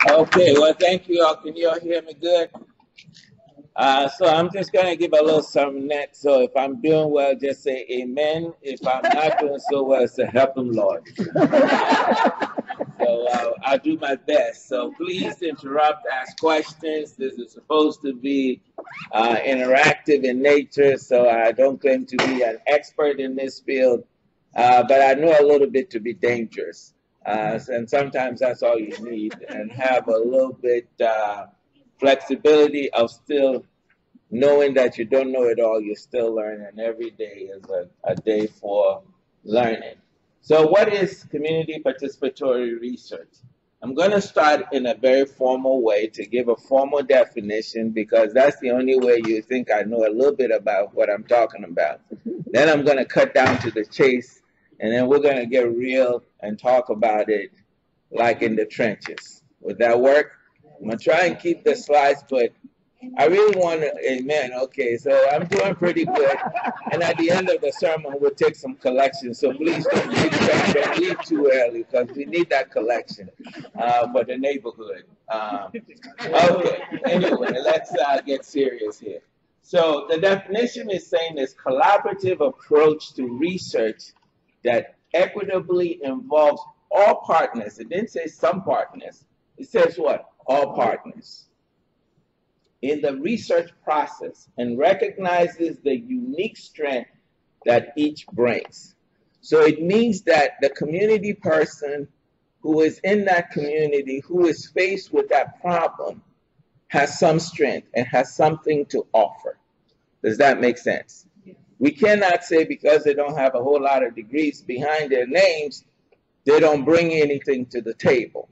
Okay, well, thank you all. Can you all hear me good? So I'm just going to give a little something next. So if I'm doing well, just say amen. If I'm not doing so well, say help him, Lord. So I'll do my best. So please interrupt, ask questions. This is supposed to be interactive in nature, so I don't claim to be an expert in this field, but I know a little bit to be dangerous. And sometimes that's all you need, and have a little bit flexibility of still knowing that you don't know it all, you're still learning. Every day is a day for learning. So what is community participatory research? I'm going to start in a very formal way to give a formal definition, because that's the only way you think I know a little bit about what I'm talking about. Then I'm going to cut down to the chase, and then we're going to get real and talk about it like in the trenches. Would that work? I'm going to try and keep the slides, but I really want to, amen. Okay, so I'm doing pretty good. And at the end of the sermon, we'll take some collections. So please don't leave too early, because we need that collection for the neighborhood. Okay, anyway, let's get serious here. So the definition is saying this collaborative approach to research that equitably involves all partners. It didn't say some partners. It says what? All partners in the research process, and recognizes the unique strength that each brings. So it means that the community person who is in that community, who is faced with that problem, has some strength and has something to offer. Does that make sense? We cannot say because they don't have a whole lot of degrees behind their names, they don't bring anything to the table.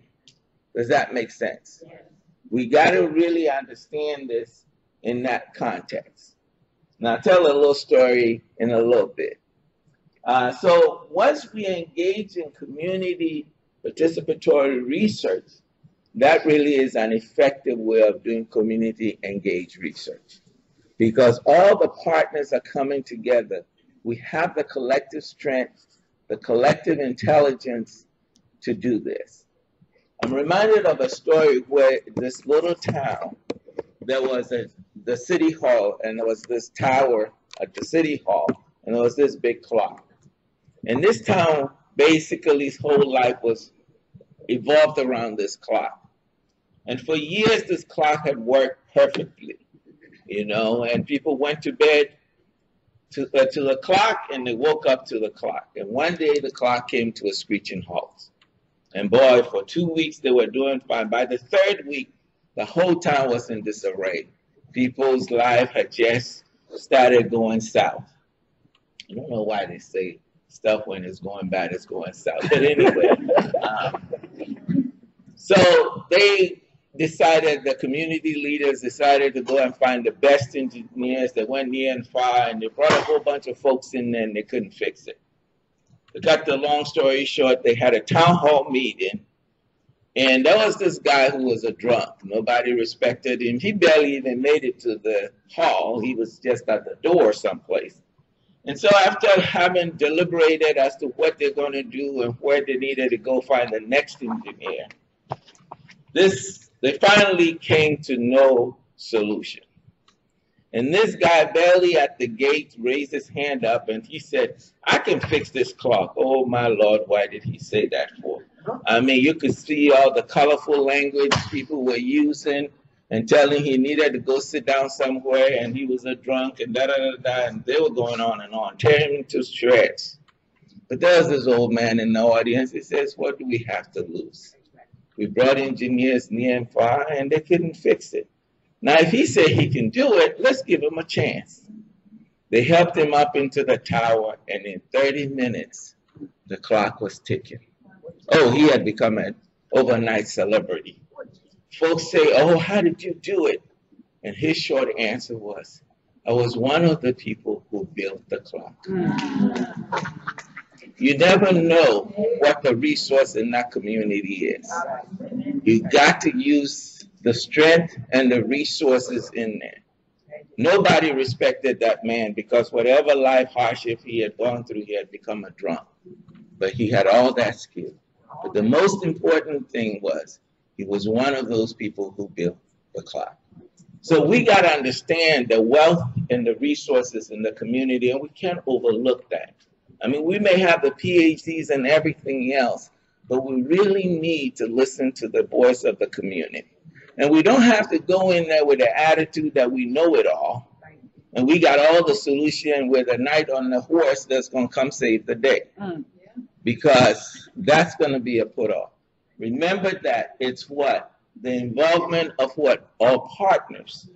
Does that make sense? We got to really understand this in that context. Now, I'll tell a little story in a little bit. So once we engage in community participatory research, that really is an effective way of doing community engaged research, because all the partners are coming together. We have the collective strength, the collective intelligence to do this. I'm reminded of a story where this little town, there was the city hall, and there was this tower at the city hall, and there was this big clock. And this town, basically, its whole life was evolved around this clock. And for years, this clock had worked perfectly, you know, and people went to bed to the clock, and they woke up to the clock. And one day, the clock came to a screeching halt. And boy, for 2 weeks, they were doing fine. By the third week, the whole town was in disarray. People's life had just started going south. I don't know why they say stuff when it's going bad, it's going south. But anyway, so they decided, the community leaders decided to go and find the best engineers. They went near and far, and they brought a whole bunch of folks in there, and they couldn't fix it. To cut the long story short, they had a town hall meeting, and there was this guy who was a drunk. Nobody respected him. He barely even made it to the hall. He was just at the door someplace. And so after having deliberated as to what they're going to do and where they needed to go find the next engineer, they finally came to no solution. And this guy barely at the gate raised his hand up, and he said, I can fix this clock. Oh, my Lord, why did he say that for? I mean, you could see all the colorful language people were using and telling he needed to go sit down somewhere, and he was a drunk, and da-da-da-da, and they were going on, tearing him to shreds. But there was this old man in the audience. He says, what do we have to lose? We brought engineers near and far, and they couldn't fix it. Now, if he said he can do it, let's give him a chance. They helped him up into the tower, and in 30 minutes, the clock was ticking. Oh, he had become an overnight celebrity. Folks say, oh, how did you do it? And his short answer was, I was one of the people who built the clock. You never know what the resource in that community is. You got to use the strength and the resources in there. Nobody respected that man, because whatever life hardship he had gone through, he had become a drunk. But he had all that skill. But the most important thing was He was one of those people who built the clock. So we got to understand the wealth and the resources in the community, and we can't overlook that. I mean, we may have the PhDs and everything else, but we really need to listen to the voice of the community. And we don't have to go in there with the attitude that we know it all, and we got all the solution with a knight on the horse that's going to come save the day, because that's going to be a put off. Remember that it's what? The involvement of what? All partners.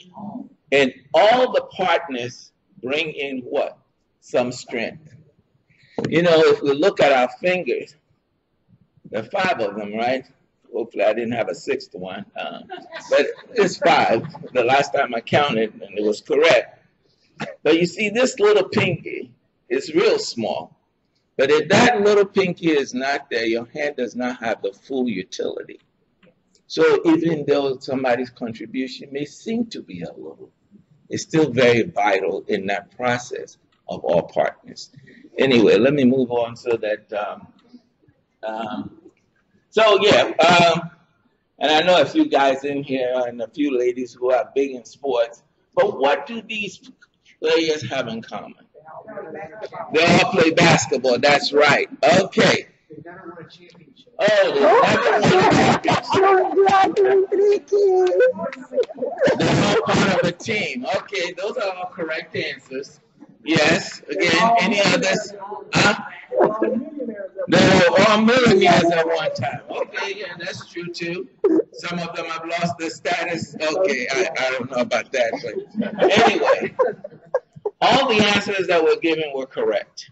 And all the partners bring in what? Some strength. You know, if we look at our fingers, there are 5 of them, right? Hopefully I didn't have a 6th one. But it's 5. The last time I counted, and it was correct. But you see, this little pinky is real small. But if that little pinky is not there, your hand does not have the full utility. So even though somebody's contribution may seem to be a little, it's still very vital in that process of all partners. Anyway, let me move on so that, and I know a few guys in here and a few ladies who are big in sports, but what do these players have in common? They all play basketball, that's right. Okay. Oh, they never won a championship. They're all part of a team. Okay, those are all correct answers. Yes. Again, any others? They were all millionaires at one time. Okay, yeah, that's true too. Some of them have lost their status. Okay, I don't know about that, but anyway, all the answers that were given were correct.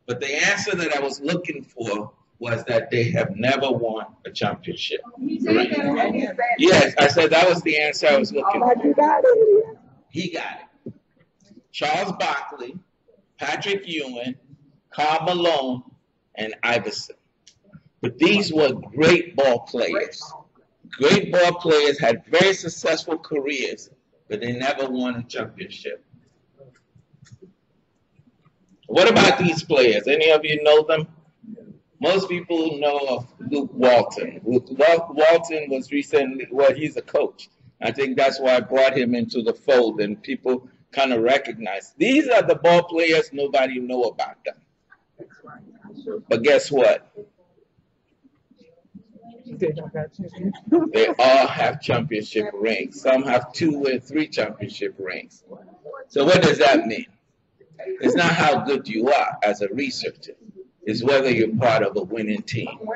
But the answer that I was looking for was that they have never won a championship. Right? Yes, I said that was the answer I was looking for. He got it. Charles Barkley, Patrick Ewing, Karl Malone, and Iverson. But these were great ball players. Great ball players, had very successful careers, but they never won a championship. What about these players? Any of you know them? Most people know of Luke Walton. Luke Walton was recently, well, he's a coach. I think that's why I brought him into the fold, and people kind of recognize. These are the ball players, nobody know about them. But guess what? They all have championship rings. Some have 2 and 3 championship rings. So what does that mean? It's not how good you are as a researcher. It's whether you're part of a winning team.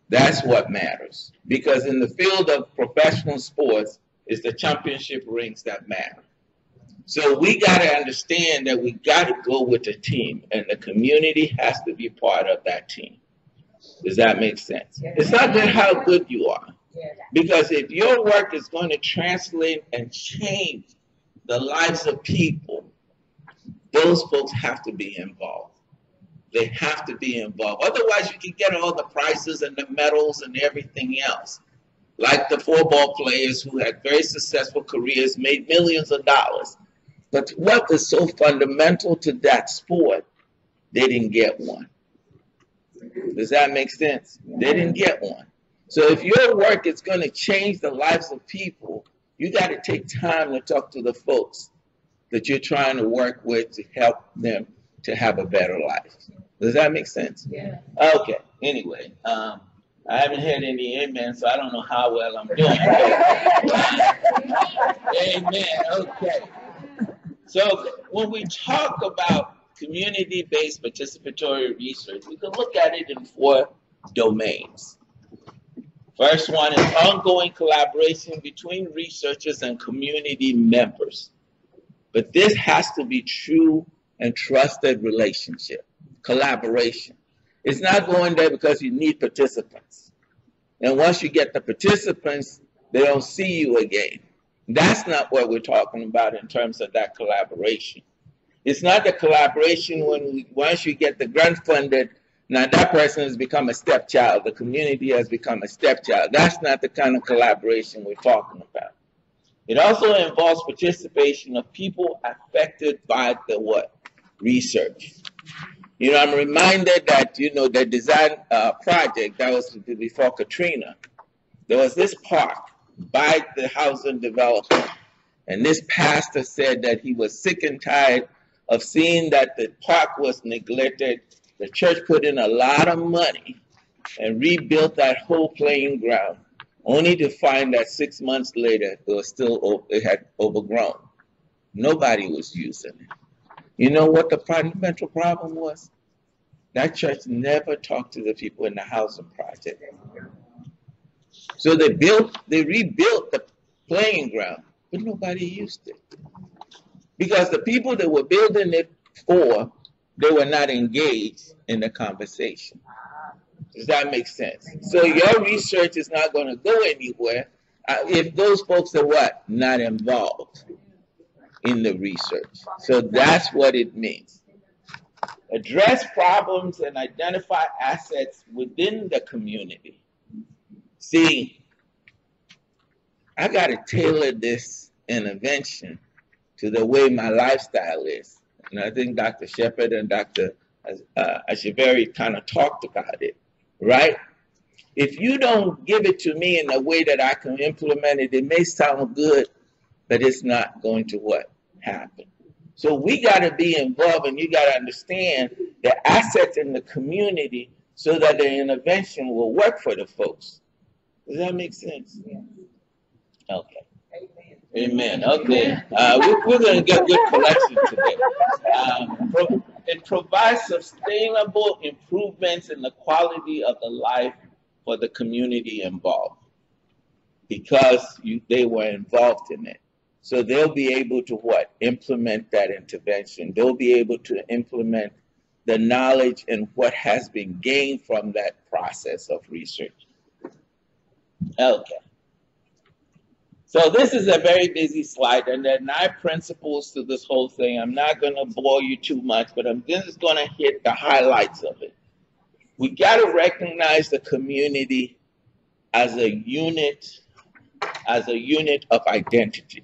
That's what matters. Because in the field of professional sports, it's the championship rings that matter. So we got to understand that we got to go with the team, and the community has to be part of that team. Does that make sense? It's not that how good you are. Because if your work is going to translate and change the lives of people, those folks have to be involved. They have to be involved. Otherwise, you can get all the prizes and the medals and everything else. Like the 4 ball players who had very successful careers, made millions of dollars. But what was so fundamental to that sport, they didn't get one. Does that make sense? They didn't get one. So if your work is going to change the lives of people, you got to take time to talk to the folks that you're trying to work with to help them to have a better life. Does that make sense? Yeah. Okay. Anyway, I haven't had any amen, so I don't know how well I'm doing. Amen. Okay. So when we talk about community-based participatory research, we can look at it in 4 domains. First one is ongoing collaboration between researchers and community members. But this has to be true and trusted relationship, collaboration. It's not going there because you need participants. And once you get the participants, they don't see you again. That's not what we're talking about in terms of that collaboration. It's not the collaboration when once you get the grant funded, now that person has become a stepchild, the community has become a stepchild. That's not the kind of collaboration we're talking about. It also involves participation of people affected by the what? Research. You know, I'm reminded that, you know, the design project that was before Katrina, there was this park by the housing development, and this pastor said that he was sick and tired of seeing that the park was neglected. The church put in a lot of money and rebuilt that whole playing ground, only to find that 6 months later it had overgrown. Nobody was using it. You know what the fundamental problem was? That church never talked to the people in the housing project. So they rebuilt the playing ground, but nobody used it. Because the people that were building it for, they were not engaged in the conversation. Does that make sense? So your research is not going to go anywhere if those folks are what? Not involved in the research. So that's what it means. Address problems and identify assets within the community. See, I got to tailor this intervention to the way my lifestyle is. And I think Dr. Shepard and Dr. Xavier kind of talked about it, right? If you don't give it to me in a way that I can implement it, it may sound good, but it's not going to what? Happen. So we got to be involved, and you got to understand the assets in the community so that the intervention will work for the folks. Does that make sense? Yeah. Okay. Amen. Okay. We're going to get good collection today. It provides sustainable improvements in the quality of the life for the community involved because they were involved in it. So they'll be able to what? Implement that intervention. They'll be able to implement the knowledge and what has been gained from that process of research. Okay. So this is a very busy slide, and there are 9 principles to this whole thing. I'm not going to bore you too much, but I'm just going to hit the highlights of it. We got to recognize the community as a unit of identity.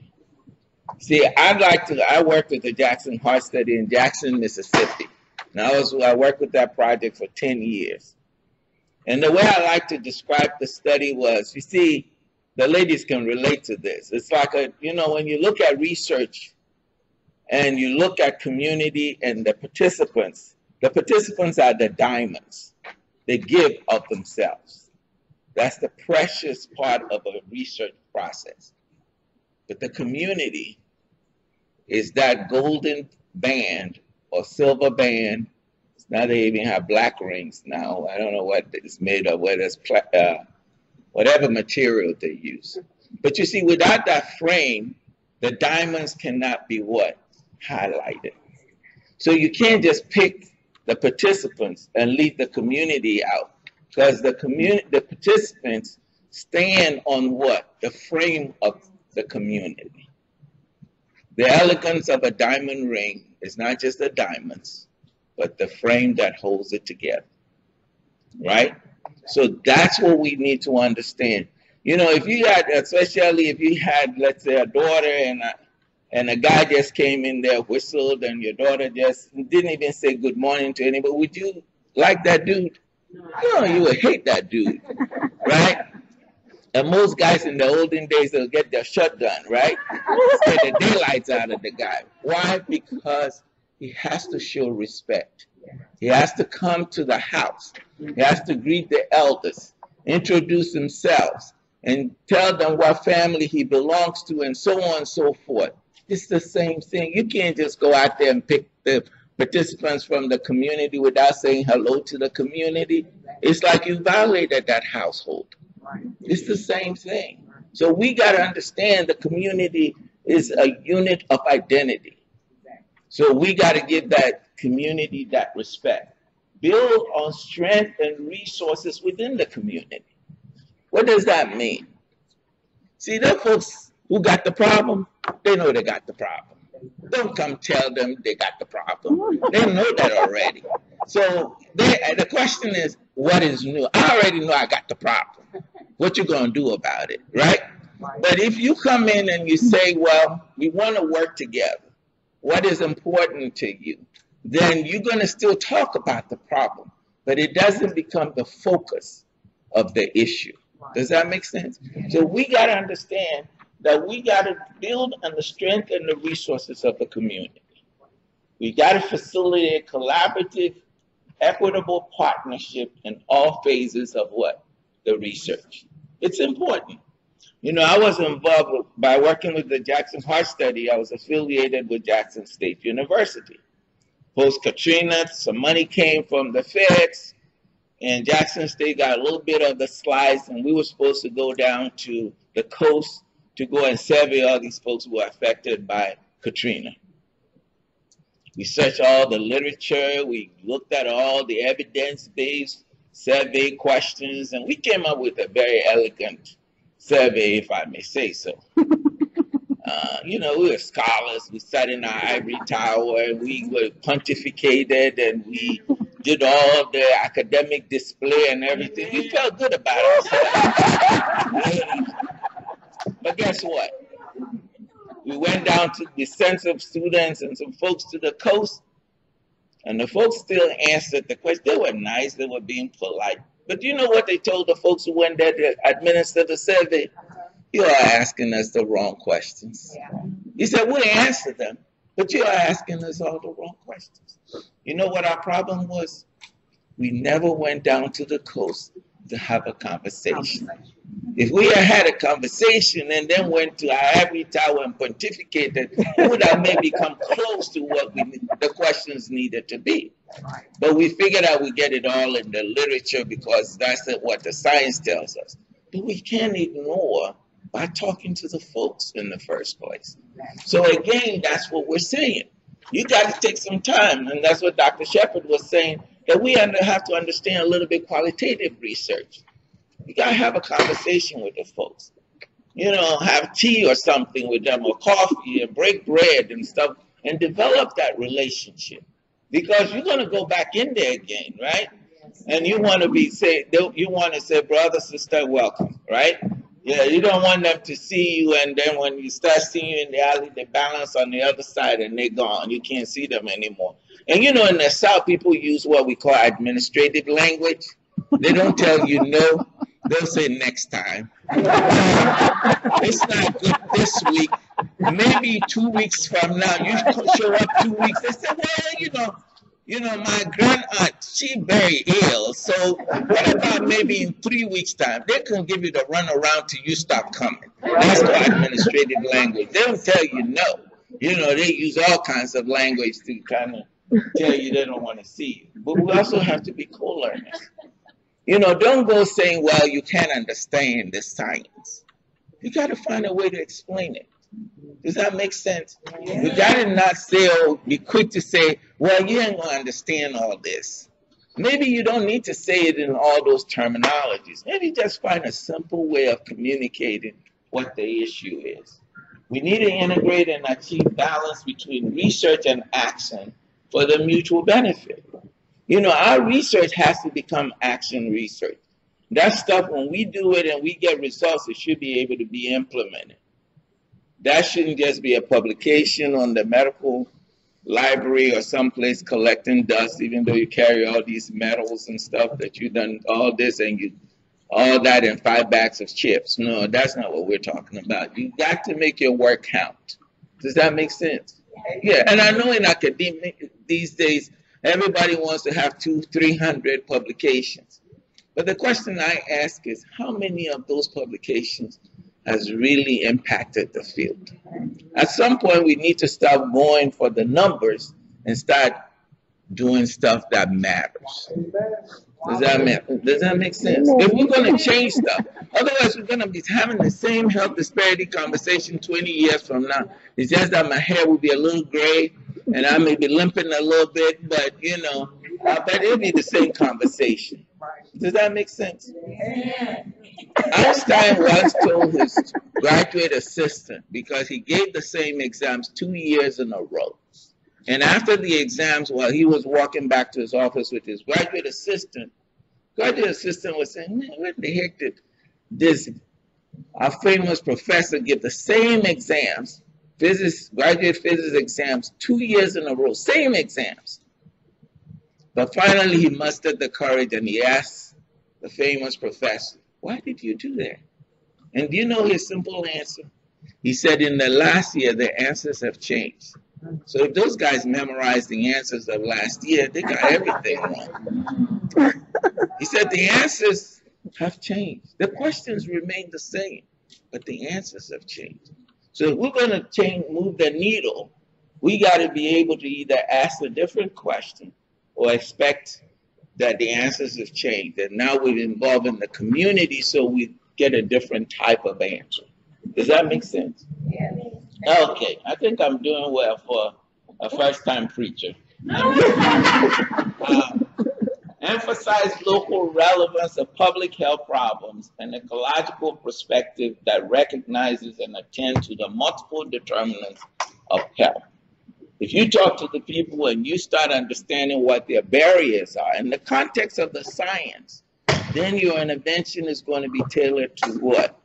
See, I worked at the Jackson Heart Study in Jackson, Mississippi. And I worked with that project for 10 years. And the way I like to describe the study was, you see, the ladies can relate to this. It's like when you look at research and you look at community and the participants are the diamonds. They give of themselves. That's the precious part of a research process. But the community is that golden band or silver band. Now they even have black rings now. I don't know what it's made of, whether it's whatever material they use. But you see, without that frame, the diamonds cannot be what? Highlighted. So you can't just pick the participants and leave the community out, because the participants stand on what? The frame of the community. The elegance of a diamond ring is not just the diamonds, but the frame that holds it together, right? So that's what we need to understand. You know, if you had, especially if you had, let's say, a daughter and a guy just came in there, whistled, and your daughter just didn't even say good morning to anybody, would you like that dude? No, you would hate that dude, right? And most guys in the olden days, they'll get their shotgun, right? Scare the daylights out of the guy. Why? Because he has to show respect. He has to come to the house. He has to greet the elders, introduce himself, and tell them what family he belongs to, and so on and so forth. It's the same thing. You can't just go out there and pick the participants from the community without saying hello to the community. It's like you violated that household. It's the same thing. So we got to understand the community is a unit of identity. So we got to give that community that respect. Build on strength and resources within the community. What does that mean? See, the folks who got the problem, they know they got the problem. Don't come tell them they got the problem. They know that already. So the question is, what is new? I already know I got the problem. What you gonna do about it, right? But if you come in and you say, well, we want to work together, what is important to you? Then you're gonna still talk about the problem, but it doesn't become the focus of the issue. Does that make sense? So we got to understand that we got to build on the strength and the resources of the community. We got to facilitate collaborative, equitable partnership in all phases of what? The research. It's important. You know, I was involved by working with the Jackson Heart Study. I was affiliated with Jackson State University. Post-Katrina, some money came from the feds, and Jackson State got a little bit of the slice, and we were supposed to go down to the coast to go and survey all these folks who were affected by Katrina. We searched all the literature, we looked at all the evidence-based survey questions, and we came up with a very elegant survey, if I may say so. You know, we were scholars, we sat in our ivory tower, and we were pontificated, and we did all the academic display and everything. We felt good about ourselves. But guess what? We went down to the sent some students and some folks to the coast, and the folks still answered the question. They were nice, they were being polite. But you know what they told the folks who went there to administer the survey? You are asking us the wrong questions. He said, we'll answer them, but you are asking us all the wrong questions. You know what our problem was? We never went down to the coast to have a conversation. If we had had a conversation and then went to our ivory tower and pontificated, we would have maybe come close to what the questions needed to be. But we figured out we get it all in the literature because that's what the science tells us. But we can't ignore by talking to the folks in the first place. So again, that's what we're saying. You got to take some time, and that's what Dr. Shepard was saying, that we have to understand a little bit qualitative research. You got to have a conversation with the folks. You know, have tea or something with them, or coffee, and break bread and stuff, and develop that relationship. Because you're going to go back in there again, right? And you want to say, brother, sister, welcome, right? Yeah, you don't want them to see you, and then when you start seeing you in the alley, they balance on the other side and they're gone. You can't see them anymore. And you know, in the South, people use what we call administrative language. They don't tell you no. They'll say next time. It's not good this week. Maybe 2 weeks from now, you show up 2 weeks. They say, well, you know, my grand aunt, she's very ill. So what about maybe in 3 weeks' time? They can give you the runaround till you stop coming. That's the administrative language. They don't tell you no. You know, they use all kinds of language to kind of tell you they don't want to see you. But we also have to be co-learners. You know, don't go saying, well, you can't understand the science. You got to find a way to explain it. Does that make sense? You got to not say, or be quick to say, well, you ain't going to understand all this. Maybe you don't need to say it in all those terminologies. Maybe just find a simple way of communicating what the issue is. We need to integrate and achieve balance between research and action for the mutual benefit. You know, our research has to become action research. That stuff, when we do it and we get results, it should be able to be implemented. That shouldn't just be a publication on the medical library or someplace collecting dust, even though you carry all these medals and stuff that you've done all this and you all that in 5 bags of chips. No, that's not what we're talking about. You got to make your work count. Does that make sense? Yeah, and I know in academia these days, everybody wants to have 200-300 publications. But the question I ask is, how many of those publications has really impacted the field? At some point, we need to stop going for the numbers and start doing stuff that matters. Does that make sense? If we're going to change stuff, otherwise we're going to be having the same health disparity conversation 20 years from now. It's just that my hair will be a little gray and I may be limping a little bit, but you know, but it'll be the same conversation. Does that make sense? Einstein once told his graduate assistant, because he gave the same exams 2 years in a row. And after the exams, while he was walking back to his office with his graduate assistant was saying, man, what the heck did this, our famous professor, give the same exams, graduate physics exams 2 years in a row, same exams. But finally he mustered the courage and he asked the famous professor, Why did you do that? And do you know his simple answer? He said, in the last year, the answers have changed. So if those guys memorized the answers of last year, they got everything wrong. He said the answers have changed. The questions remain the same, but the answers have changed. So if we're going to move the needle, we got to be able to either ask a different question or expect that the answers have changed. And now we're involving the community so we get a different type of answer. Does that make sense? Yeah. Okay, I think I'm doing well for a first-time preacher. Emphasize local relevance of public health problems and ecological perspective that recognizes and attends to the multiple determinants of health. If you talk to the people and you start understanding what their barriers are in the context of the science, then your intervention is going to be tailored to what?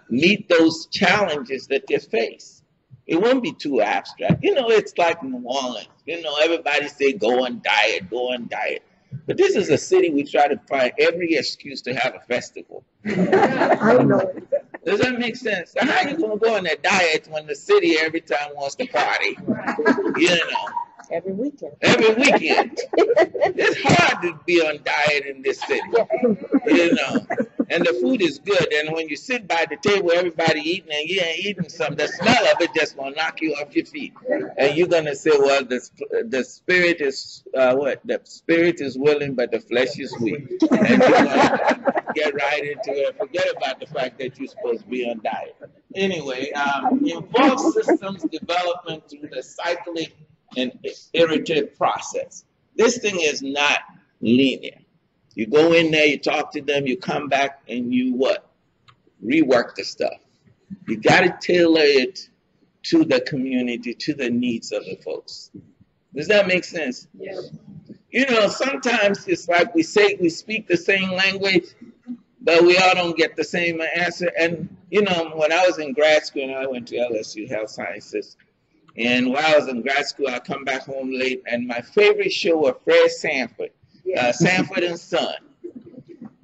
Meet those challenges that they face. It won't be too abstract. You know, it's like New Orleans. You know, everybody say go on diet, go on diet. But this is a city we try to find every excuse to have a festival. I know. Does that make sense? So how are you going to go on a diet when the city every time wants to party? You know. Every weekend. Every weekend. It's hard to be on diet in this city. You know. And the food is good. And when you sit by the table, everybody eating and you ain't eating something, the smell of it just going to knock you off your feet. And you're going to say, well, the spirit is, what? The spirit is willing, but the flesh is weak. And you're going to get right into it. Forget about the fact that you're supposed to be on diet. Anyway, involve systems development through the cyclic and iterative process. This thing is not linear. You go in there, you talk to them, you come back, and you what? Rework the stuff. You got to tailor it to the community, to the needs of the folks. Does that make sense? Yes. You know, sometimes it's like we speak the same language, but we all don't get the same answer. And, you know, when I was in grad school, I went to LSU Health Sciences, and while I was in grad school, I come back home late, and my favorite show was Fred Sanford. Sanford and Son.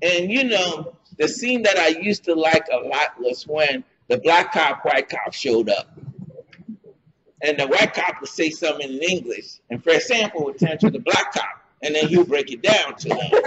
And you know, the scene that I used to like a lot was when the black cop, white cop showed up. And the white cop would say something in English, and Fred Sanford would turn to the black cop, and then he would break it down to him.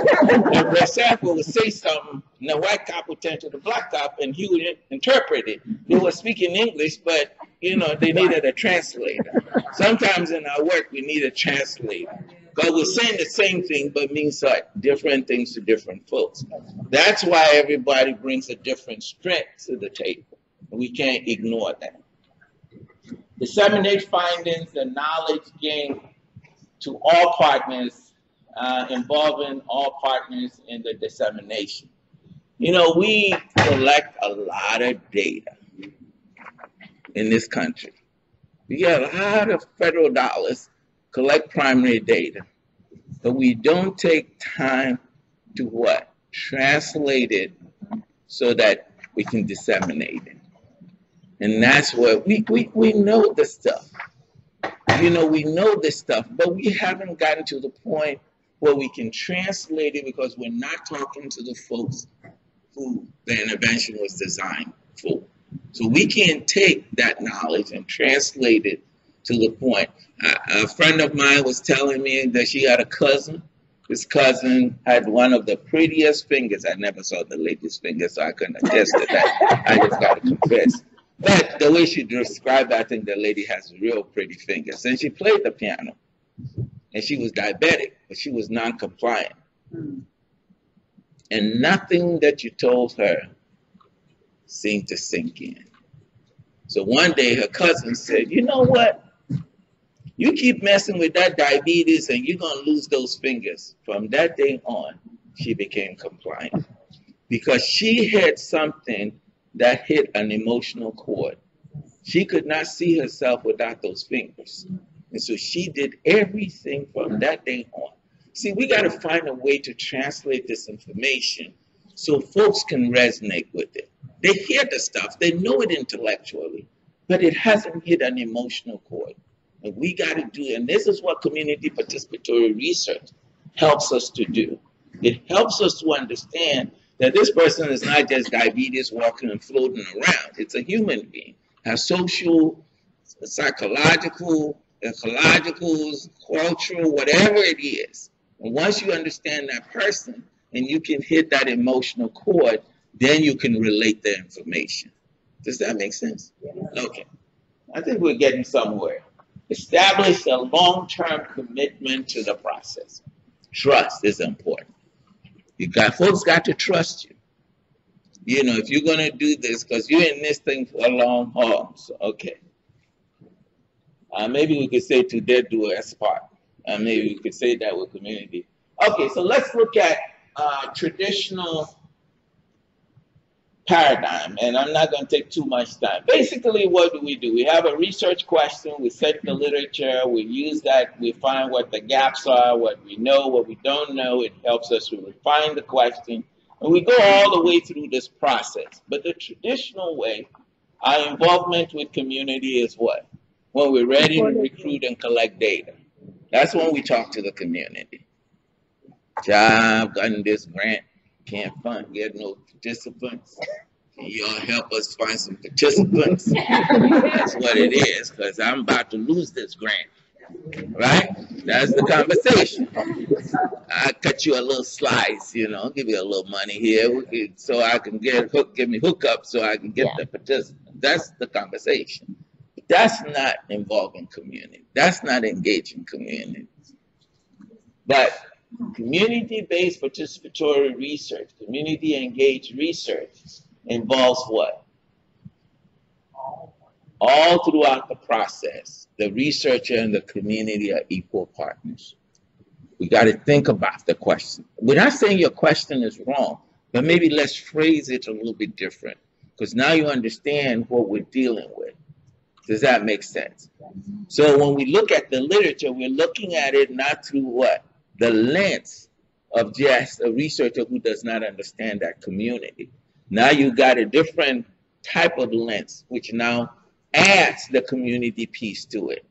And Fred Sanford would say something, and the white cop would turn to the black cop, and he would interpret it. They were speaking English, but you know, they needed a translator. Sometimes in our work, we need a translator. Because we're saying the same thing, but means like different things to different folks. That's why everybody brings a different strength to the table. We can't ignore that. Disseminate findings and knowledge gained to all partners, involving all partners in the dissemination. You know, we collect a lot of data in this country. We got a lot of federal dollars collect primary data, but we don't take time to what? Translate it so that we can disseminate it. And that's what we know the stuff. You know, we know this stuff, but we haven't gotten to the point where we can translate it because we're not talking to the folks who the intervention was designed for. So we can't take that knowledge and translate it to the point. A friend of mine was telling me that she had a cousin. His cousin had one of the prettiest fingers. I never saw the lady's fingers, so I couldn't attest to that. I just got to confess. But the way she described it, I think the lady has real pretty fingers. And she played the piano. And she was diabetic, but she was non-compliant. And nothing that you told her seemed to sink in. So one day her cousin said, you know what? You keep messing with that diabetes and you're going to lose those fingers. From that day on, she became compliant because she had something that hit an emotional chord. She could not see herself without those fingers. And so she did everything from that day on. See, we got to find a way to translate this information so folks can resonate with it. They hear the stuff, they know it intellectually, but it hasn't hit an emotional chord. And we got to do, and this is what community participatory research helps us to do. It helps us to understand that this person is not just diabetes walking and floating around. It's a human being, has social, psychological, ecological, cultural, whatever it is. And once you understand that person and you can hit that emotional chord, then you can relate the information. Does that make sense? Okay. I think we're getting somewhere. Establish a long-term commitment to the process. Trust is important. Folks got to trust you. You know, if you're going to do this, because you're in this thing for a long haul. So, okay. Maybe we could say to their do as part. Maybe we could say that with community. Okay, so let's look at traditional paradigm, and I'm not going to take too much time. Basically, what do? We have a research question, we set the literature, we use that, we find what the gaps are, what we know, what we don't know. It helps us to refine the question, and we go all the way through this process. But the traditional way, our involvement with community is what? When we're ready to recruit and collect data. That's when we talk to the community. Job, gotten this grant, can't get no participants. Can y'all help us find some participants? That's what it is, because I'm about to lose this grant. Right? That's the conversation. I cut you a little slice, you know, give you a little money here so I can give me hookup so I can get the participant. That's the conversation. That's not involving community. That's not engaging community. But community-based participatory research, community-engaged research involves what? All throughout the process, the researcher and the community are equal partners. We got to think about the question. We're not saying your question is wrong, but maybe let's phrase it a little bit different, because now you understand what we're dealing with. Does that make sense? So when we look at the literature, we're looking at it not through what? The lens of just a researcher who does not understand that community. Now you got a different type of lens, which now adds the community piece to it.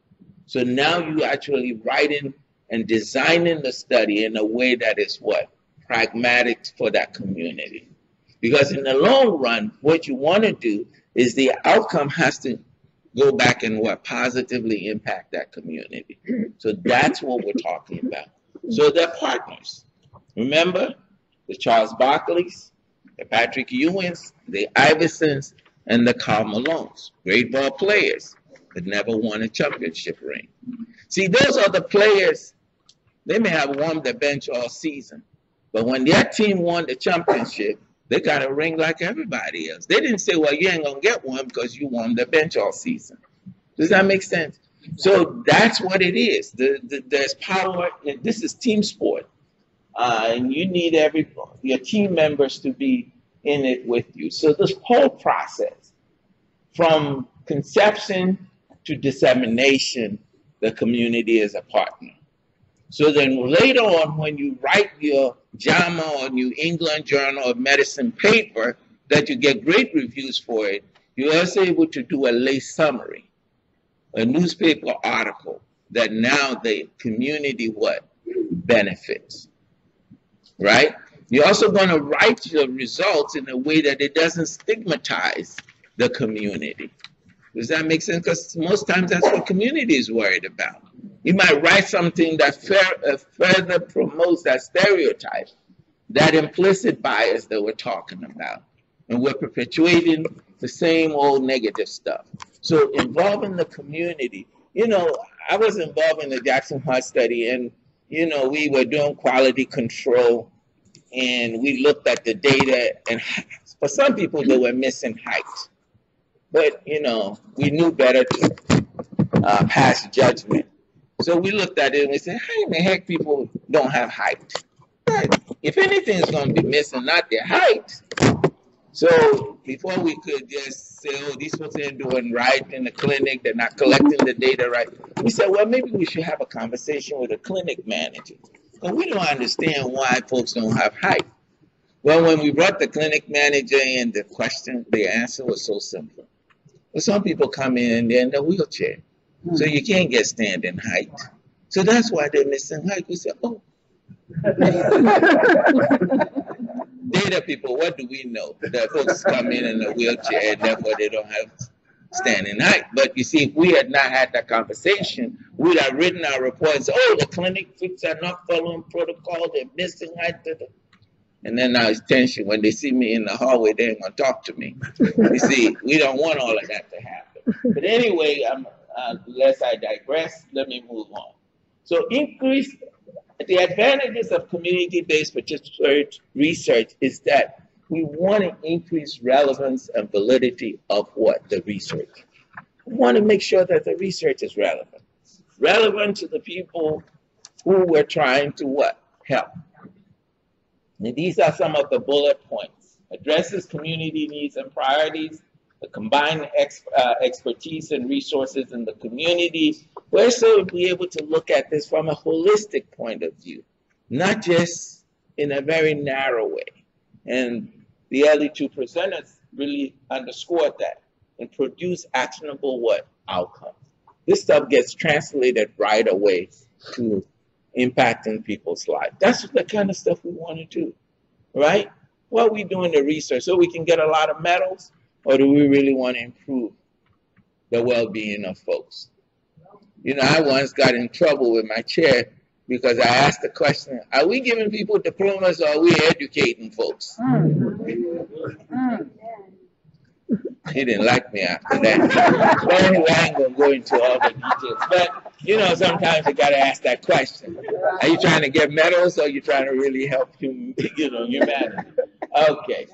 So now you actually writing and designing the study in a way that is what? Pragmatic for that community. Because in the long run, what you want to do is the outcome has to go back and what? Positively impact that community. So that's what we're talking about. So they're partners. Remember, the Charles Barkleys, the Patrick Ewings, the Iversons, and the Karl Malones. Great ball players, but never won a championship ring. See, those are the players, they may have warmed the bench all season, but when their team won the championship, they got a ring like everybody else. They didn't say, well, you ain't going to get one because you warmed the bench all season. Does that make sense? So that's what it is. There's power. This is team sport. And you need your team members to be in it with you. So this whole process, from conception to dissemination, the community is a partner. So then later on, when you write your JAMA or New England Journal of Medicine paper, that you get great reviews for it, you're also able to do a lay summary, a newspaper article that now the community what? Benefits, right? You're also going to write your results in a way that it doesn't stigmatize the community. Does that make sense? Because most times that's what community is worried about. You might write something that further promotes that stereotype, that implicit bias that we're talking about. And we're perpetuating the same old negative stuff. So involving the community, you know, I was involved in the Jackson Heart study, and, you know, we were doing quality control, and we looked at the data, and for some people, they were missing height. But, you know, we knew better to pass judgment. So we looked at it and we said, how in the heck people don't have height? If anything is going to be missing, not their height. So before we could just say, oh, these folks ain't doing right in the clinic, they're not collecting the data right, we said, well, maybe we should have a conversation with a clinic manager. But we don't understand why folks don't have height. Well, when we brought the clinic manager in, the answer was so simple. Well, some people come in, they're in a wheelchair. So you can't get standing height. So that's why they're missing height. We said, oh, Data people, what do we know? That folks come in a wheelchair and therefore they don't have standing height. But you see, if we had not had that conversation, we'd have written our reports, oh, the clinic folks are not following protocol, they're missing height. And then now it's tension. When they see me in the hallway, they ain't gonna talk to me. You see, we don't want all of that to happen. But anyway, lest I digress, let me move on. So increase, the advantages of community-based participatory research is that we want to increase relevance and validity of what? The research. We want to make sure that the research is relevant. Relevant to the people who we're trying to what? Help. And these are some of the bullet points. Addresses community needs and priorities, the combined expertise and resources in the community. We're so be able to look at this from a holistic point of view, not just in a very narrow way. And the early two presenters really underscored that and produce actionable what? Outcomes. This stuff gets translated right away to impacting people's lives. That's the kind of stuff we want to do, right? What are we doing the research so we can get a lot of medals, or do we really want to improve the well-being of folks? You know, I once got in trouble with my chair because I asked the question, are we giving people diplomas or are we educating folks? He didn't like me after that. But anyway, I ain't going to go into all the details. But, you know, sometimes you got to ask that question. Are you trying to get medals or are you trying to really help humanity? Okay.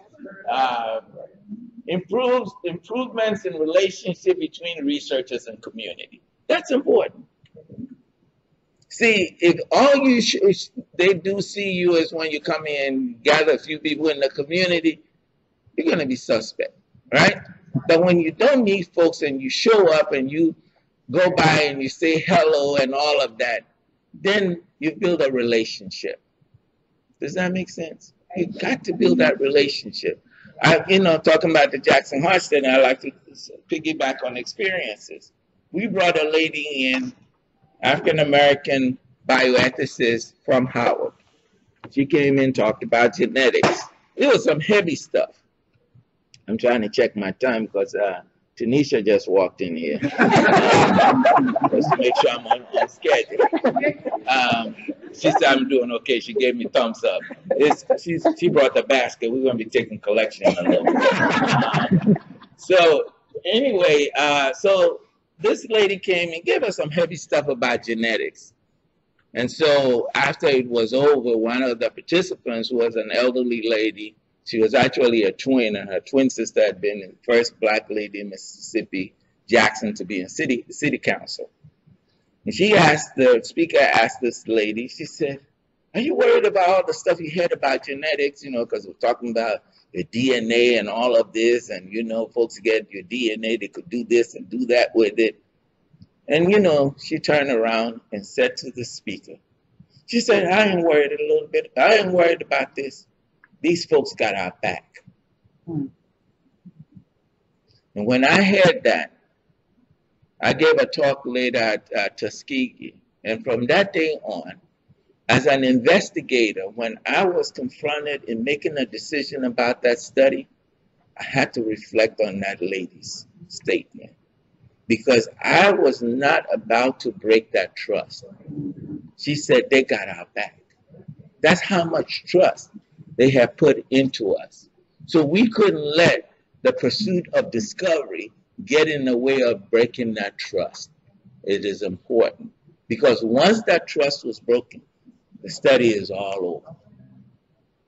Improvements in relationship between researchers and community. That's important. See, if all they do see you is when you come in and gather a few people in the community, you're going to be suspect, right? But when you don't meet folks and you show up and you go by and you say hello and all of that, then you build a relationship. Does that make sense? You've got to build that relationship. Talking about the Jackson Heart Study, I like to piggyback on experiences. We brought a lady in, African-American bioethicist from Howard. She came in, talked about genetics. It was some heavy stuff. I'm trying to check my time because Tanisha just walked in here. Just to make sure I'm on schedule. She said I'm doing okay. She gave me thumbs up. She brought the basket. We're going to be taking collection in a little bit. So anyway, so this lady came and gave us some heavy stuff about genetics. And so after it was over, one of the participants was an elderly lady. She was actually a twin, and her twin sister had been the first black lady in Mississippi, Jackson, to be in city council. And the speaker asked this lady, she said, are you worried about all the stuff you heard about genetics, because we're talking about your DNA and all of this, and, folks get your DNA, they could do this and do that with it. And, she turned around and said to the speaker, she said, I ain't worried a little bit. I ain't worried about this. These folks got our back. And when I heard that, I gave a talk later at Tuskegee. And from that day on, as an investigator, when I was confronted in making a decision about that study, I had to reflect on that lady's statement. Because I was not about to break that trust. She said, they got our back. That's how much trust they have put into us. So we couldn't let the pursuit of discovery get in the way of breaking that trust. It is important. Because once that trust was broken, the study is all over.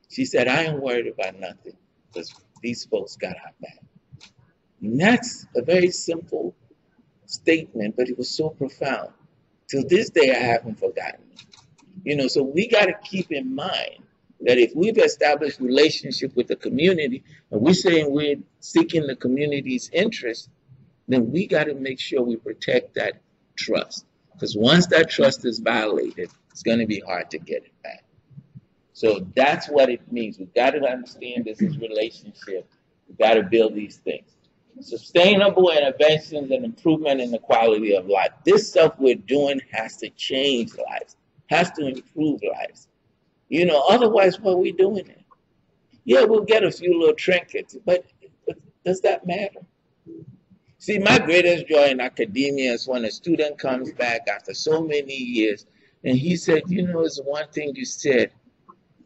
She said, I ain't worried about nothing because these folks got our back. And that's a very simple statement, but it was so profound. Till this day, I haven't forgotten it. So we got to keep in mind that if we've established relationship with the community and we're saying we're seeking the community's interest, then we got to make sure we protect that trust. Because once that trust is violated, it's going to be hard to get it back. So that's what it means. We've got to understand this is relationship. We've got to build these things. Sustainable interventions and improvement in the quality of life. This stuff we're doing has to change lives, has to improve lives. You know, otherwise, what are we doing it? Yeah, we'll get a few little trinkets, but does that matter? See, my greatest joy in academia is when a student comes back after so many years and he said, you know, it's one thing you said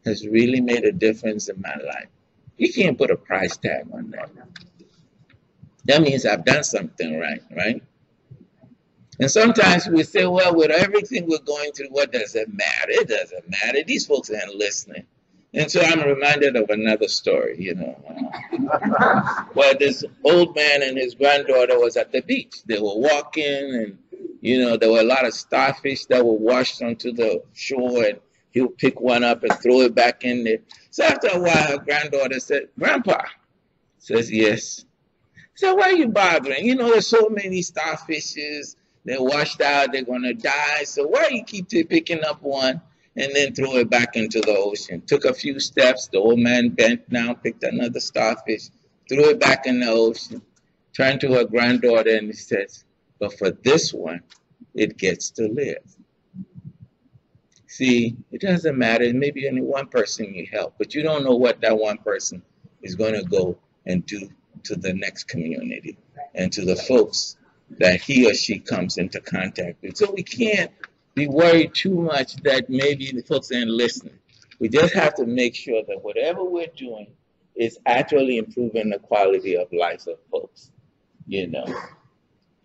has really made a difference in my life. You can't put a price tag on that. That means I've done something right, right? And sometimes we say, well, with everything we're going through, what does it matter? It doesn't matter. These folks aren't listening. And so I'm reminded of another story, you know, where this old man and his granddaughter was at the beach. They were walking and, you know, there were a lot of starfish that were washed onto the shore, and he would pick one up and throw it back in there. So after a while, her granddaughter said, Grandpa, says, yes. So why are you bothering? You know, there's so many starfishes. They're washed out. They're going to die. So why you keep picking up one and then throw it back into the ocean? Took a few steps. The old man bent down, picked another starfish, threw it back in the ocean, turned to her granddaughter and he says, but for this one, it gets to live. See, it doesn't matter. Maybe only one person you help, but you don't know what that one person is going to go and do to the next community and to the folks that he or she comes into contact with. So we can't be worried too much that maybe the folks aren't listening. We just have to make sure that whatever we're doing is actually improving the quality of life of folks, you know.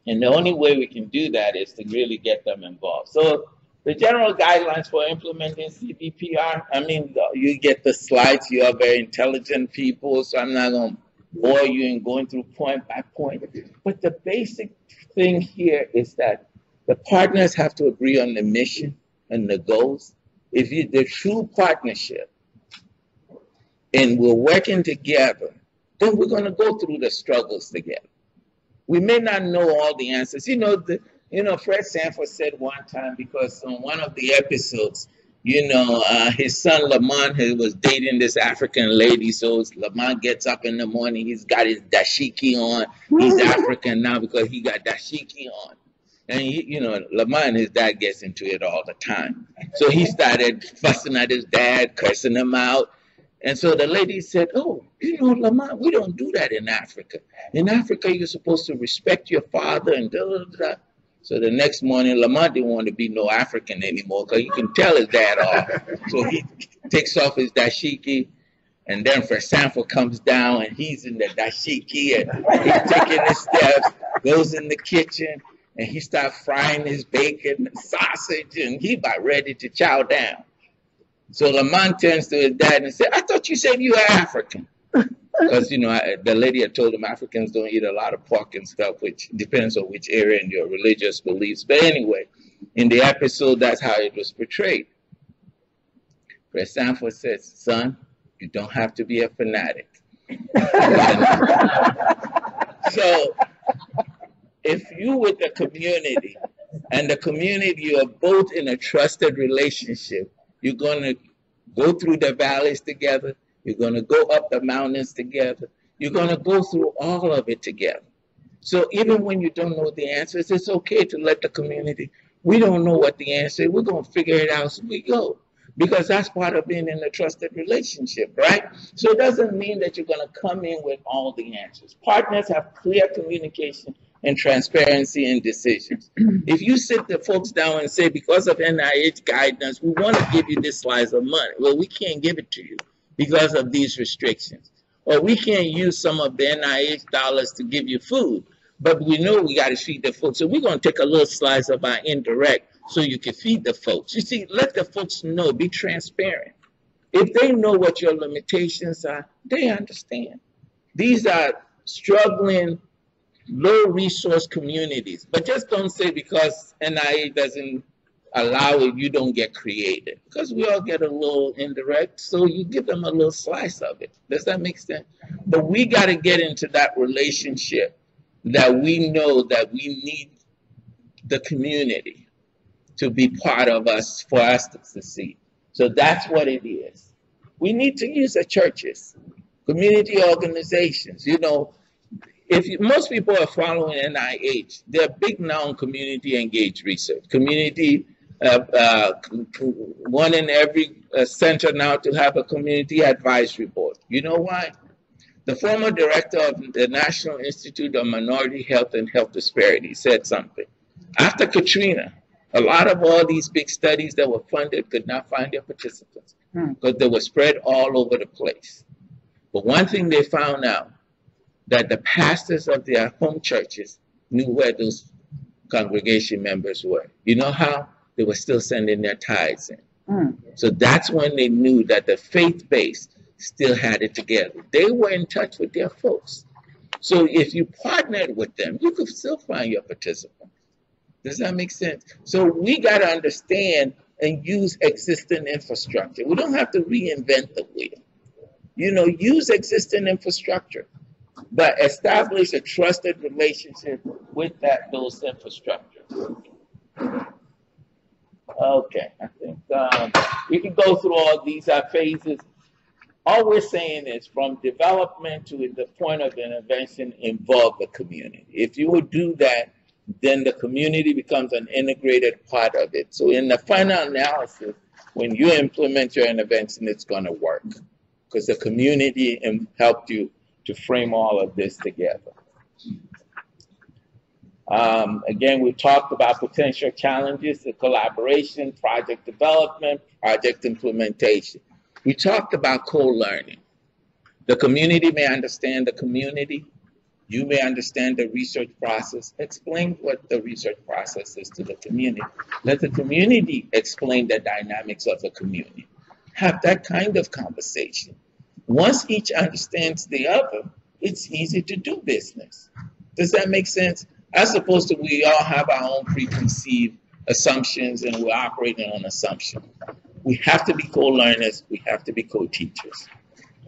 And the only way we can do that is to really get them involved. So the general guidelines for implementing CBPR, I mean, you get the slides. You are very intelligent people, so I'm not going to bore you in going through point by point. But the basic thing here is that the partners have to agree on the mission and the goals. If you the true partnership and we're working together, then we're going to go through the struggles together. We may not know all the answers. You know, Fred Sanford said one time, because on one of the episodes, you know, his son Lamont was dating this African lady. So Lamont gets up in the morning, he's got his dashiki on. He's African now because he got dashiki on. And, you know, Lamont and his dad gets into it all the time. So he started fussing at his dad, cursing him out. And so the lady said, oh, you know, Lamont, we don't do that in Africa. In Africa, you're supposed to respect your father and da, da, da. So the next morning, Lamont didn't want to be no African anymore because you can tell his dad off. So he takes off his dashiki, and then Fred Sanford comes down, and he's in the dashiki, and he's taking his steps, goes in the kitchen, and he starts frying his bacon and sausage, and he about ready to chow down. So Lamont turns to his dad and said, I thought you said you were African. Because, you know, the lady had told him Africans don't eat a lot of pork and stuff, which depends on which area and your religious beliefs. But anyway, in the episode, that's how it was portrayed. Fred Sanford says, son, you don't have to be a fanatic. So if you with the community and the community are both in a trusted relationship, you're going to go through the valleys together. You're going to go up the mountains together. You're going to go through all of it together. So even when you don't know the answers, it's okay to let the community, we don't know what the answer is. We're going to figure it out as we go. Because that's part of being in a trusted relationship, right? So it doesn't mean that you're going to come in with all the answers. Partners have clear communication and transparency in decisions. If you sit the folks down and say, because of NIH guidance, we want to give you this slice of money. Well, we can't give it to you because of these restrictions. Or we can't use some of the NIH dollars to give you food, but we know we got to feed the folks. So we're going to take a little slice of our indirect so you can feed the folks. You see, let the folks know, be transparent. If they know what your limitations are, they understand. These are struggling, low resource communities. But just don't say because NIH doesn't allow it, you don't get creative. Because we all get a little indirect, so you give them a little slice of it. Does that make sense? But we got to get into that relationship that we know that we need the community to be part of us for us to succeed. So that's what it is. We need to use the churches, community organizations. You know, most people are following NIH, they're big now on community engaged research. Community one in every center now to have a community advisory board. You know why? The former director of the National Institute of Minority Health and Health Disparities said something. After Katrina, a lot of all these big studies that were funded could not find their participants because they were spread all over the place. But one thing they found out, that the pastors of their home churches knew where those congregation members were. You know how? They were still sending their tithes in. So that's when they knew that the faith base still had it together. They were in touch with their folks. So if you partnered with them, you could still find your participants. Does that make sense? So we got to understand and use existing infrastructure. We don't have to reinvent the wheel. You know, use existing infrastructure, but establish a trusted relationship with those infrastructure. Okay, I think we can go through all these phases. All we're saying is from development to the point of intervention, involve the community. If you would do that, then the community becomes an integrated part of it. So in the final analysis, when you implement your intervention, it's going to work because the community helped you to frame all of this together. Again, we talked about potential challenges, the collaboration, project development, project implementation. We talked about co-learning. The community may understand the community. You may understand the research process. Explain what the research process is to the community. Let the community explain the dynamics of the community. Have that kind of conversation. Once each understands the other, it's easy to do business. Does that make sense? As opposed to we all have our own preconceived assumptions and we're operating on assumptions. We have to be co-learners. We have to be co-teachers.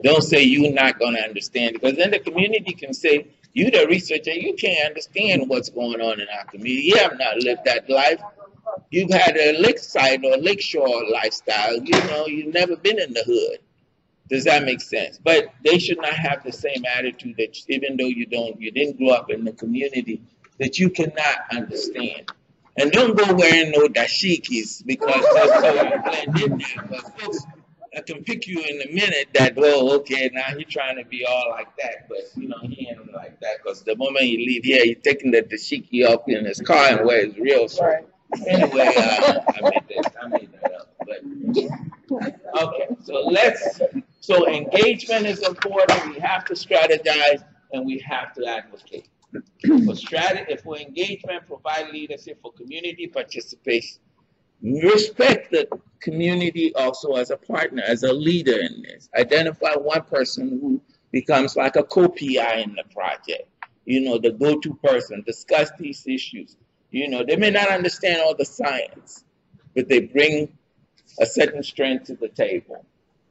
Don't say you're not going to understand, because then the community can say, you the researcher, you can't understand what's going on in our community. You have not lived that life. You've had a lakeside or lakeshore lifestyle. You know, you've never been in the hood. Does that make sense? But they should not have the same attitude that even though you didn't grow up in the community, that you cannot understand. And don't go wearing no dashikis because that's so you blend in there. But folks, I can pick you in a minute that, oh, okay, now he's trying to be all like that, but you know, he ain't like that because the moment he leave here, he's taking the dashiki off in his car and wear his real shirt. Anyway, I made that up. But okay, so engagement is important. We have to strategize and we have to advocate. For engagement, provide leadership for community participation. Respect the community also as a partner, as a leader in this. Identify one person who becomes like a co-PI in the project. You know, the go-to person. Discuss these issues. You know, they may not understand all the science, but they bring a certain strength to the table.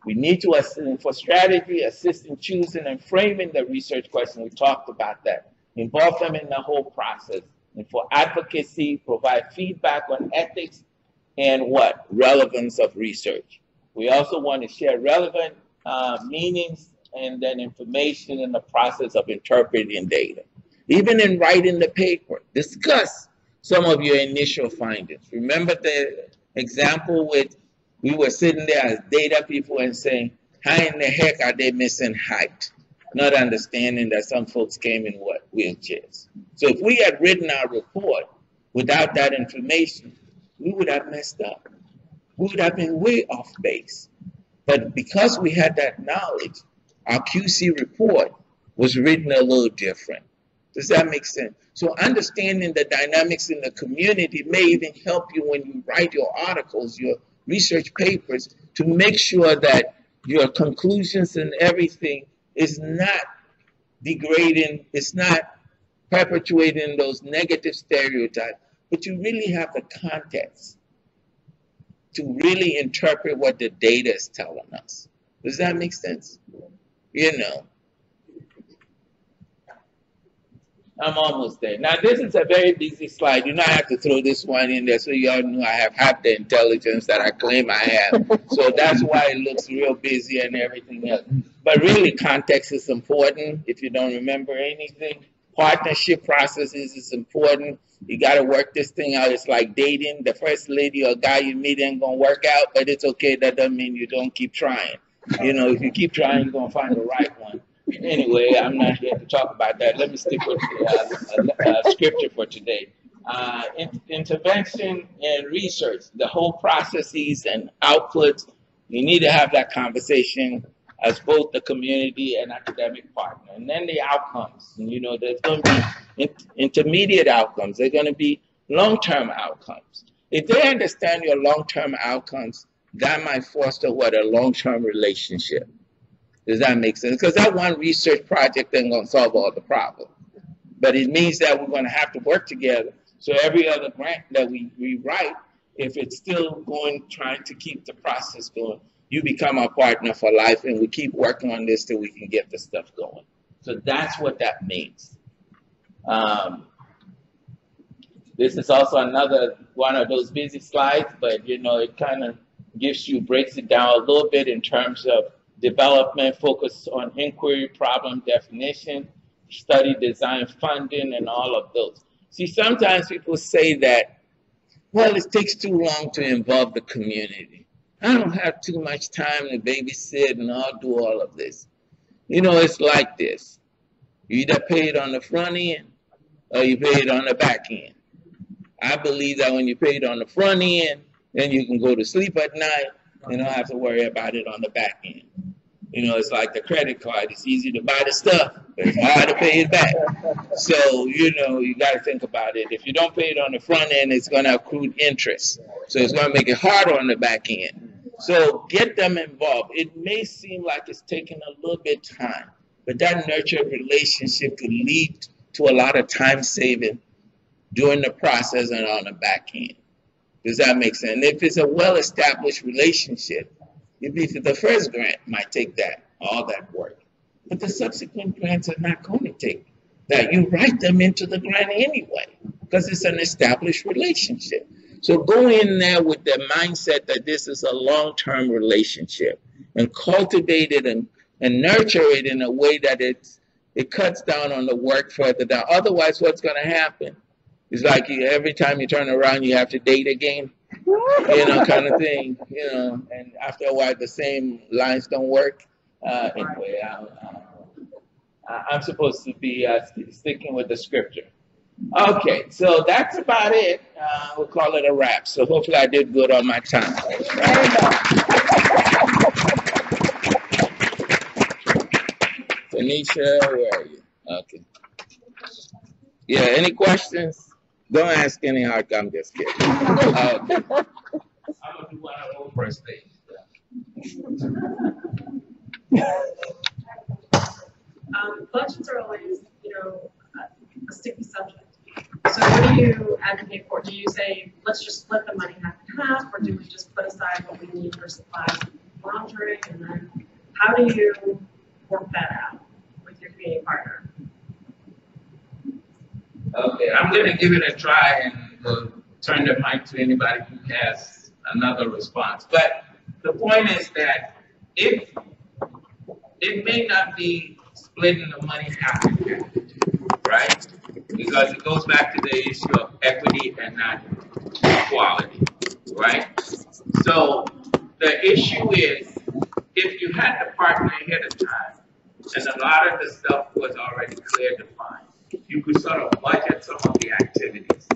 We need to assist for strategy, assist in choosing and framing the research question. We talked about that. Involve them in the whole process. And for advocacy, provide feedback on ethics and what? Relevance of research. We also want to share relevant meanings and then information in the process of interpreting data. Even in writing the paper, discuss some of your initial findings. Remember the example with we were sitting there as data people and saying, how in the heck are they missing height? Not understanding that some folks came in what? Wheelchairs. So if we had written our report without that information, we would have messed up. We would have been way off base. But because we had that knowledge, our QC report was written a little different. Does that make sense? So understanding the dynamics in the community may even help you when you write your articles, your research papers, to make sure that your conclusions and everything is not degrading, it's not perpetuating those negative stereotypes, but you really have the context to really interpret what the data is telling us. Does that make sense? You know. I'm almost there. Now, this is a very busy slide. You know, I have to throw this one in there so you all know I have half the intelligence that I claim I have. So that's why it looks real busy and everything else. But really, context is important. If you don't remember anything, Partnership processes is important. You got to work this thing out. It's like dating. The first lady or guy you meet ain't going to work out, but it's okay. That doesn't mean you don't keep trying. You know, if you keep trying, you're going to find the right one. Anyway, I'm not here to talk about that. Let me stick with scripture for today. Intervention and research, the whole processes and outputs, you need to have that conversation as both the community and academic partner. And then the outcomes, and, you know, there's going to be intermediate outcomes. There's going to be long-term outcomes. If they understand your long-term outcomes, that might foster what, a long-term relationship. Does that make sense? Because that one research project ain't going to solve all the problems. But it means that we're going to have to work together. So every other grant that we write, if it's still going, trying to keep the process going, you become our partner for life, and we keep working on this till we can get the stuff going. So that's what that means. This is also another one of those busy slides, but you know, it kind of breaks it down a little bit in terms of development, focus on inquiry, problem definition, study design, funding, and all of those. See, sometimes people say that, well, it takes too long to involve the community. I don't have too much time to babysit and I'll do all of this. You know, it's like this. You either pay it on the front end or you pay it on the back end. I believe that when you pay it on the front end, then you can go to sleep at night and don't have to worry about it on the back end. You know, it's like the credit card. It's easy to buy the stuff, but it's hard to pay it back. So, you know, you got to think about it. If you don't pay it on the front end, it's going to accrue interest. So it's going to make it harder on the back end. So get them involved. It may seem like it's taking a little bit of time, but that nurtured relationship could lead to a lot of time saving during the process and on the back end. Does that make sense? And if it's a well-established relationship, the first grant might take all that work, but the subsequent grants are not going to take that. You write them into the grant anyway, because it's an established relationship. So go in there with the mindset that this is a long-term relationship, and cultivate it and nurture it in a way that it cuts down on the work further down. Otherwise, what's going to happen is like every time you turn around, you have to date again. You know, kind of thing, you know, and after a while, the same lines don't work. Anyway, I'm supposed to be sticking with the scripture. Okay, so that's about it. We'll call it a wrap. So hopefully I did good on my time. Tanisha, where are you? Okay. Yeah, any questions? Don't ask any hard. I'm just kidding. Okay. I'm gonna do one of those first stage. Budgets are always, you know, a sticky subject. So what do you advocate for? Do you say, let's just split the money half and half, or do we just put aside what we need for supplies and monitoring? And then how do you work that out with your community partner? Okay, I'm going to give it a try and turn the mic to anybody who has another response. But the point is that it may not be splitting the money half and half, right? Because it goes back to the issue of equity and not equality, right? So the issue is, if you had the partner ahead of time, and a lot of the stuff was already clear defined, you could sort of budget some of the activities.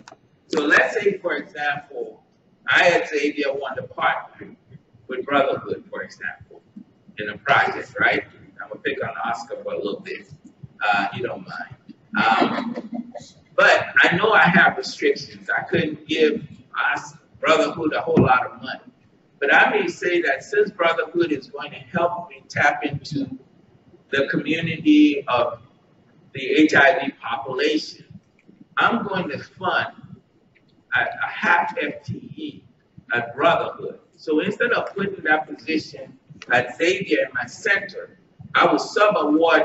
So let's say, for example, I at Xavier want to partner with Brotherhood, for example, in a project, right? I'm going to pick on Oscar for a little bit. You don't mind. But I know I have restrictions. I couldn't give us Brotherhood a whole lot of money. But I may say that since Brotherhood is going to help me tap into the community of the HIV population, I'm going to fund a half FTE at Brotherhood. So instead of putting that position at Xavier in my center, I will sub-award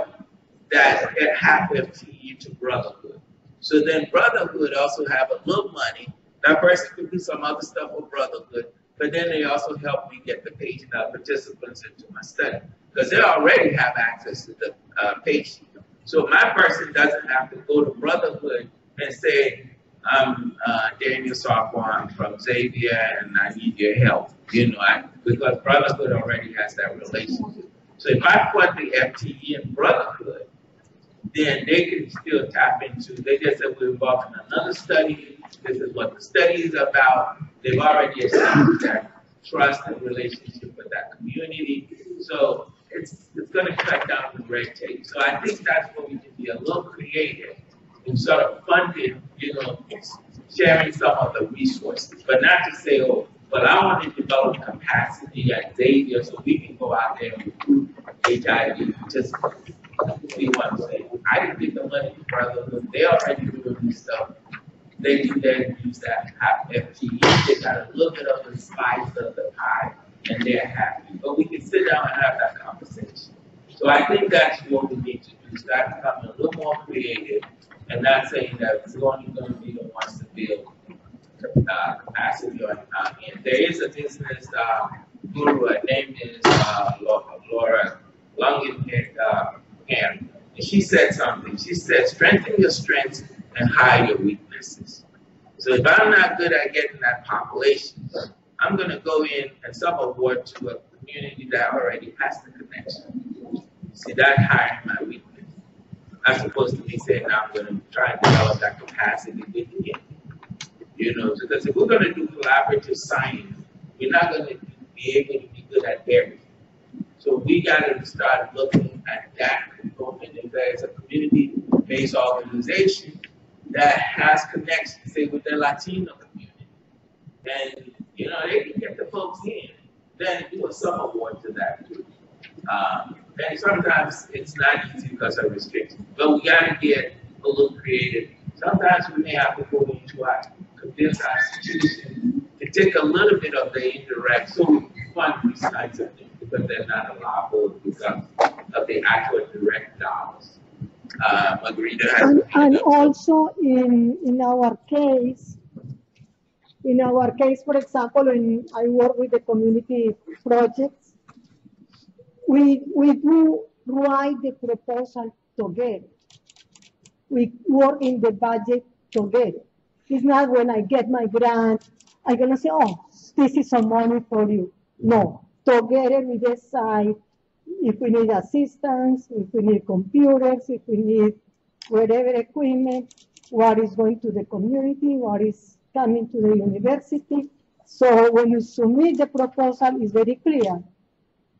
that at half FTE to Brotherhood. So then Brotherhood also have a little money. That person could do some other stuff for Brotherhood, but then they also help me get the patient participants into my study, because they already have access to the patient. So my person doesn't have to go to Brotherhood and say, I'm Daniel Sarpong from Xavier and I need your help. Because Brotherhood already has that relationship. So if I put the FTE in Brotherhood, then they can still tap into, they just said we're involved in another study, this is what the study is about. They've already established that trust and relationship with that community. So it's going to cut down the red tape. So I think that's where we can be a little creative in sort of funding, sharing some of the resources, but not to say, oh, but I want to develop capacity at Xavier so we can go out there and recruit HIV participants. See what I'm saying? I didn't get the money to Brotherhood. They already doing this stuff. They do that, use that FTE. They got a little bit of the spice of the pie, and they're happy. But we can sit down and have that conversation. So I think that's what we need to do. Start becoming a little more creative, and not saying that we're only going to be the ones to build capacity on end. There is a business guru. Her name is Laura Lungenkamp, and she said something. She said, strengthen your strengths and hide your weaknesses. So if I'm not good at getting that population, I'm going to go in and sub-award to a community that already has the connection. See, that hiding my weakness. As opposed to me saying, now I'm going to try and develop that capacity with you. Because if we're going to do collaborative science, we're not going to be able to be good at everything. So we got to start looking at that component. If there's a community-based organization that has connections, say, with the Latino community, and they can get the folks in, then do a sub award to that too. And sometimes it's not easy because of restrictions, but we got to get a little creative. Sometimes we may have to go into our convince our institution to take a little bit of the indirect, so we fund these kinds of things because they're not allowable because of the actual direct dollars. Margarita has and also in our case, for example, when I work with the community projects, we do write the proposal together. We work in the budget together. It's not when I get my grant, I'm going to say, oh, this is some money for you. No, together we decide if we need assistance, if we need computers, if we need whatever equipment, what is going to the community, what is coming to the university. So when you submit the proposal, it's very clear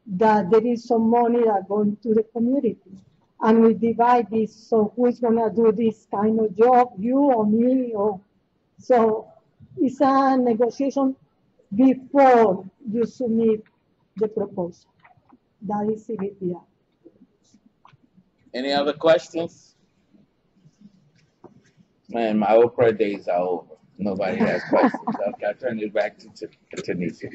that there is some money that going to the community. And we divide this, so who's gonna do this kind of job, you or me, or so it's a negotiation before you submit the proposal. That is CBPR. Any other questions? Man, my Oprah days are over. Nobody has questions. Okay, I'll turn it back to Tanisha.